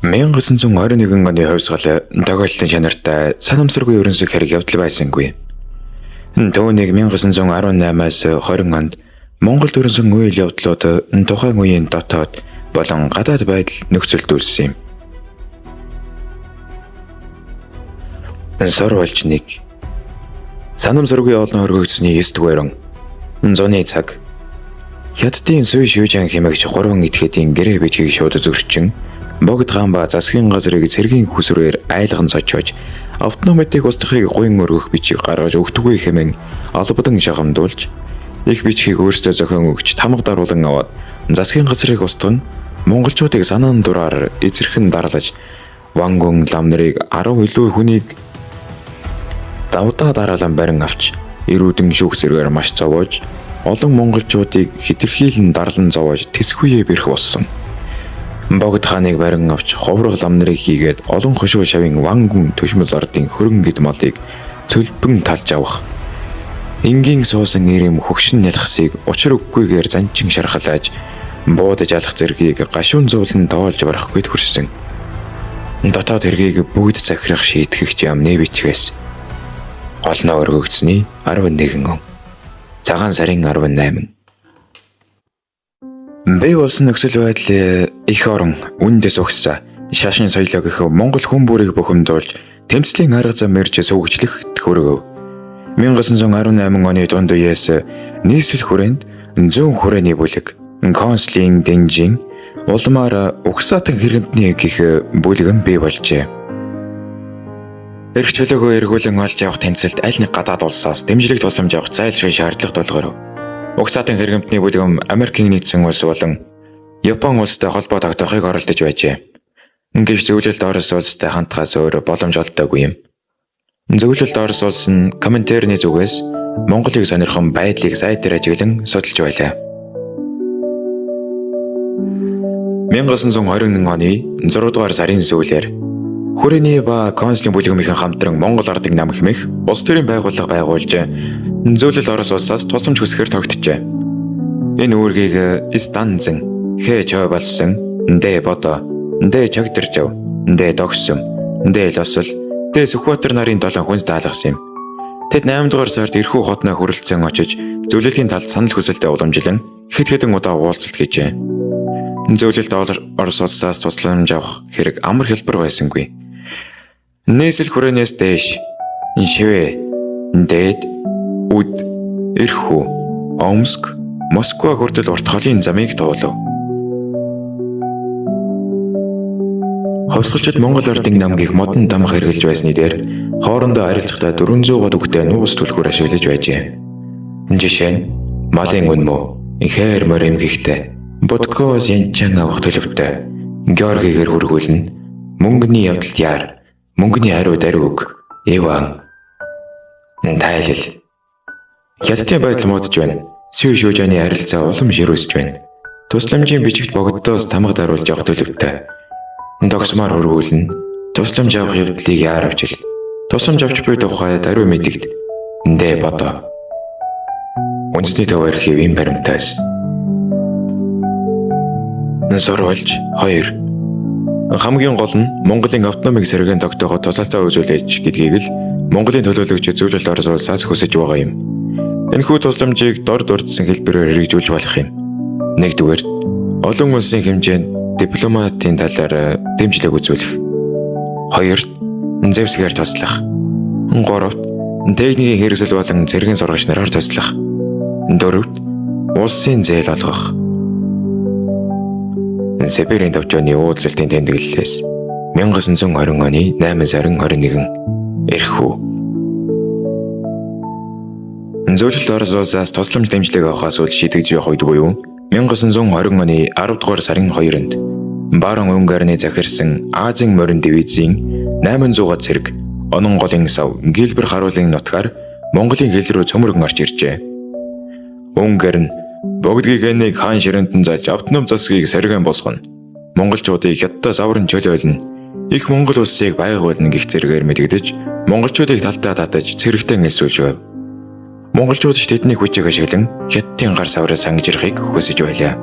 1921 оны хувьсгал тохиолдлын чанартай санамсаргүй ерөнсөг хэрэг явдал байсангүй. Түүнийг 1918-аас 20 онд Монголд ерөнсөн үйл явдлууд тухайн үеийн дотоод болон гадаад байдал нөхцөлдүүлсэн юм. Сурвалж 1. Санамсаргүй олон хөргөгдсөний 9 дугаар зуны цаг. Хятадын Суй Шүүжан хэмээгч 3 этгээдийн гэрээ бичгийг шууд зөрчин богд хаанба засгийн газрыг цэргийн хүсрээр айлган цочоож автономитыг устгахыг гуйн өргөх бичиг гаргаж өгдөггүй хэмээн албадан шахамдуулж их бичгийг өөрсдөө зохион өгч тамга даруулан аваад засгийн газрыг устган монголчуудыг санаан дураар эзэрхэн дарлаж Вангун лам нарыг 10 илүү хүнийг давдаа дараалан барин авч эрүүдэн шүүх зэрэгээр маш зовоож олон монголчуудыг хэтэрхийлэн дарлан зовоож тэсхүйе бэрх болсон. Богд хааныг барин авч ховрог лам нарыг хийгээд олон хошуу шавын Вангун төшмөл ардын хөрөн гэд малыг цөлбөн талж авах. Энгийн суусан ирэм хөгшин нялхсыг учир үггүйгээр занчин шархалааж буудаж алах зэргийг гашуун зуулан тоолж барахгүйд хүрсэн. Дотоод хэргийг бүгд захирах шийтгэгч ямны бичгээс олноо өргөгдсөний 11 он. Цагаан сарын 18. Бий болсон нөхцөл байдал их орон үндэс угсаа шашин соёлоо гэх Монгол хүн бүрийг бухимдуулж тэмцлийн арга зам мэрж сөвгчлөх хөргөв. 1918 оны дунд үеэс нийслэл хүрээнд зүүн хүрээний бүлэг консулын дэнжин улмаар угсаатан хэрэгтний гих бүлгэн бий болжээ. Эрх чөлөөгөө эргүүлэн олж явах тэмцэлд аль нэг гадаад улсаас дэмжлэг тусламж авах зайлшгүй шаардлага тулгарв. Угсаатан хэрэгтний бүлгэм Америкийн нэгдсэн улс болон Япон улстай холбоо тогтоохыг оролдож байжээ. Гэвч зөвлөлт Орос улстай хандхаас өөр боломж олдоогүй юм. Зөвлөлт Орос улс нь Коминтерны зүгээс Монголыг сонирхон байдлыг сайтар ажиглан судалж байлаа. 1921 оны 6 дугаар сарын сүүлээр хүрээний ба консулын бүлгэмийн хамтран Монгол ардыг намхимэх улс төрийн байгууллага байгуулж зөвлөлт Орос улсаас тусламж хүсэхээр тогтжээ. Энэ үүргийг Станцэн, Хэ болсон, Дэ Бото, Дэ Чагдэржав, Дэ Догсом, Дэ Лосол, Дэ Сүхбаатар нарын 7 хүнд даалгасан юм. Тэд 8 дугаар сард эрхүү хотноо хүрэлцэн очиж зөвлөлийн талд санал хүсэлтэд уламжлан хэд хэдэн удаа уулзалт хийжээ. Зөвлөлт Орос улсаас тусламж авах хэрэг амар хэлбэр байсангүй. Нийслэл хүрээнээс дээш Шивэ, Дэд, Үд, Эрхүү, Омск, Москва хүртэл урт холын замыг туулав. Ховсголчид Монгол ардын намгийг модон дамх хэрглэж байсны дээр хоорондоо арилжахдаа 400 год үгтэй нуус түлхүүр ашиглаж байжээ. Жишээ нь малын үнмөө, ихэр морим гихтэй, бодкоос янчан авах төлөвтэй, Георгигээр хүргүүлнэ, мөнгөний явдалд яар, мөнгөний хариу даруйг, Иван. Тайлал. Хятадын байдал муудж байна. Суй Шүүжаны харилцаа улам ширүүсэж байна. Тусламжийн бичигт богдоос тамга даруулж явах төлөвтэй. Догсмаар хөргүүлнэ. Тусламж авах явдлыг яар авчил. Тусламж авч буй тухай даруй мэдэгд. Дэ Бото. Үндэсний төв архив ийм баримтаас. Сурвалж 2. Хамгийн гол нь Монголын автономик сэргээн тогтооход тусалцаа үзүүлж гэдгийг л Монголын төлөөлөгч зөвлөлт Орос улсаас хүсэж байгаа юм. Энэхүү тусламжийг дор дурдсан хэлбэрээр хэрэгжүүлж болох юм. 1-р олон улсын хэмжээнд дипломатын талаар дэмжлэг үзүүлэх. 2-т зэвсгээр туслах. 3-т техникийн хэрэгсэл болон цэргийн сургагч нараар туслах. 4-т улсын зээл олгох. Сибирийн төвчөөний уулзалтын тэмдэглэлээс 1920 оны 8 сарын 21 Эрхүү. Зөвлөлт Орос улсаас тусламж дэмжлэг авахаас үл шийдэж явах үед буюу 1920 оны 10 дугаар сарын 2-нд Баруун Унгарны захирсан Азийн морин дивизийн 800 цэрэг Онон голын сав гэлбэр харуулын нутгаар Монголын хил рүү цөмөргөн орж иржээ. Унгар нь богдгийг энийг хаан ширэндэн зааж автоном засгийг сэргэн босгоно. Монголчуудыг хятадаас авран чөлөөлнө. Их Монгол улсыг байгуулна гэх зэрэгээр мэдэгдэж монголчуудыг талтаа татаж цэрэгтэн элсүүлж байв. Монголчууд ч тэдний хүчийг ашиглан хятадын гар савраас ангижрахыг хүсэж байлаа.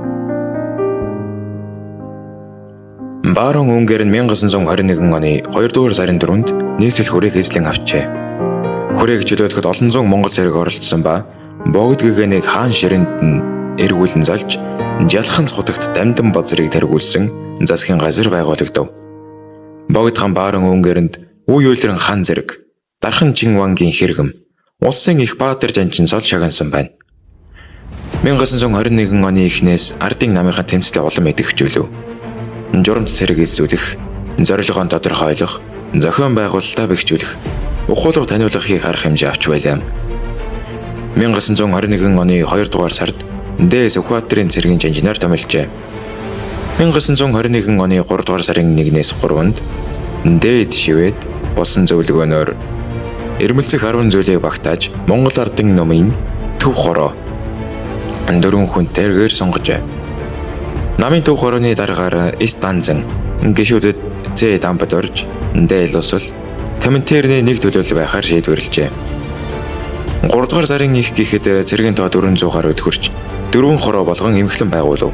Баруун Өнгөр нь 1921 оны 2 дугаар сарын 4-нд нийслэл хүрээг эзлэн авчээ. Хүрээг чөлөөлөхөд олон зуун монгол зэрэг оролцсон ба богд гэгэнийг хаан ширэнд нь эргүүлэн залж жалхан цутагт дамдан базрыг тэргүүлсэн засгийн газар байгуулагдав. Богд хаан Баруун Өнгөрэнд үе үйлрэн хан зэрэг Дархан Чинвангийн хэрэгэм улсын их баатар жанчин сол шагнасан байна. 1921 оны эхнээс ардын намынхаа тэмцлээ улам идэвхжүүлв. Журамт цэрэг эзлүүлэх, зорилгоо тодорхойлох, зохион байгуулалтаа бэхжүүлэх, ухуулга таниулгыг харах хэмжээ авч байлаа. 1921 оны 2 дугаар сард Дэс Сүхбаатарын цэргийн жанжинаар томилжээ. 1921 оны 3 дугаар сарын 1-ээс 3-нд Дэд шивэд болсон зөвлөгөөнөөр эрмэлзэх 10 зүйлийг багтааж Монгол ардын номын төв хороо 4 хүн тэргээр сонгожээ. Намын төв хорооны дараагаар Истанзан гишүүдэд Зэ дамбад орж Дээл усвал комментэрний нэг төлөөлөл байхаар шийдвэрлэжээ. 3 дугаар сарын их гэхэд цэргийн тоо 400 гаруй төгөрч 4 хороо болгон эмхлэн байгуулв.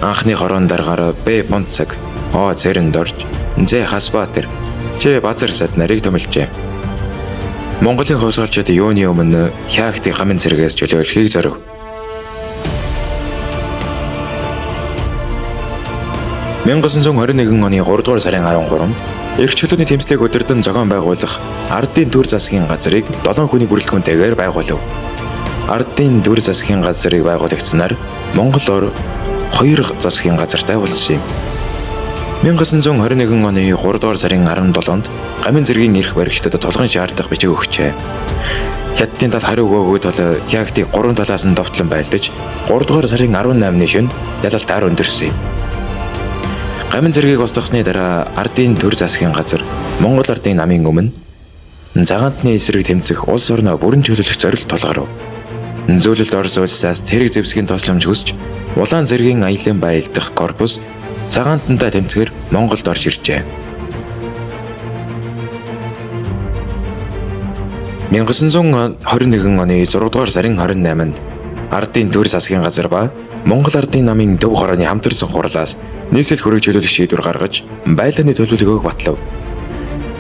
Анхны хорооны дараагаар Б Понцаг, О Зэрэнд орж Зэ Хасбаатар, Ч Базарсад нарыг томилжээ. Монголын хойсоолчид юуны өмнө Хаагтын хамын цэргээс чөлөөлөхийг зорив. 1921 оны 3 дугаар сарын 13-нд эрх чөлөөний тэмцлийг удирдан зохион байгуулах Ардын дүр засгийн газрыг 7 хүний бүрэлдэхүүнтэйгээр байгуулав. Ардын дүр засгийн газрыг байгуулагчснаар Монгол ор 2 засгийн газартай болсон юм. 1921 оны 3 дугаар сарын 17-нд гамын зэргийн эрх баригчдад толгойн шаардах бичиг өгчээ. Хятадын тал хариу өгөөгүй тул Хаагтыг 3 талаас нь довтлон байлдаж 3 дугаар сарын 18-ны шөнө ялалтаар өндөрсөн юм. Гамын зэргийг устгасны дараа Ардын төр засгийн газар Монгол ардын намын өмнө цагаантны эсрэг тэмцэх улс орноо бүрэн чөлөөлөх зорилт тулгарв. Зөвлөлт Орос улсаас цэрэг зэвсгийн тусламж хүсч улаан зэргийн аялын баялдах корпус цагаантантай тэмцэхээр Монголд орж иржээ. 1921 оны 6 дугаар сарын 28-нд Ардын төр засгийн газар ба Монгол ардын намын төв хорооны хамтарсан хурлаас нийслэл хүрээг чөлөөлөх шийдвэр гаргаж байлааны төлөвлөгөөг батлав.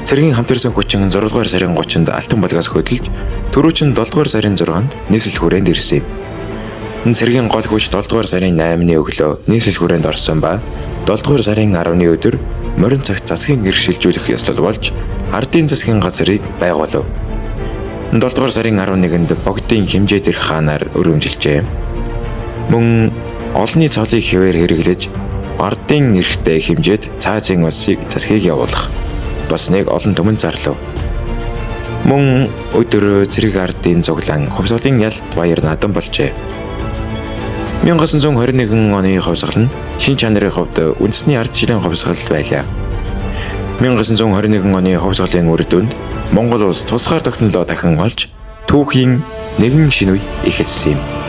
Цэргийн хамтарсан хүчин 6 дугаар сарын 30-нд Алтан булгаас хөдөлж түрүүчин 7 дугаар сарын 6-нд нийслэл хүрээнд ирсэн юм. Цэргийн гол хүч 7 дугаар сарын 8-ны өглөө нийслэл хүрээнд орсон ба 7 дугаар сарын 10-ны өдөр морин цагт засгийн эрх шилжүүлэх ёслол болж Ардын засгийн газрыг байгуулав. 7 дугаар сарын 11-нд богдын хэмжээ дээрх хаанаар өргөмжилжээ. Мөн олонний цолыг хэвээр хэрэглэж Ардын эрхтэй хэмжээд цаазын улсыг засгийг явуулах болсныг олон түмэн зарлав. Мөн өдөр цэрэг ардын цуглаан хувьсгалын ялт баяр надан болжээ. 1921 оны хувьсгал нь шин чанарын хувьд үндэсний ардчилан хувьсгал байлаа. 1921 оны хувьсгалын үр дүнд Монгол улс тусгаар технологи дахин олж түүхийн нэгэн шинэ үе эхэлсэн юм.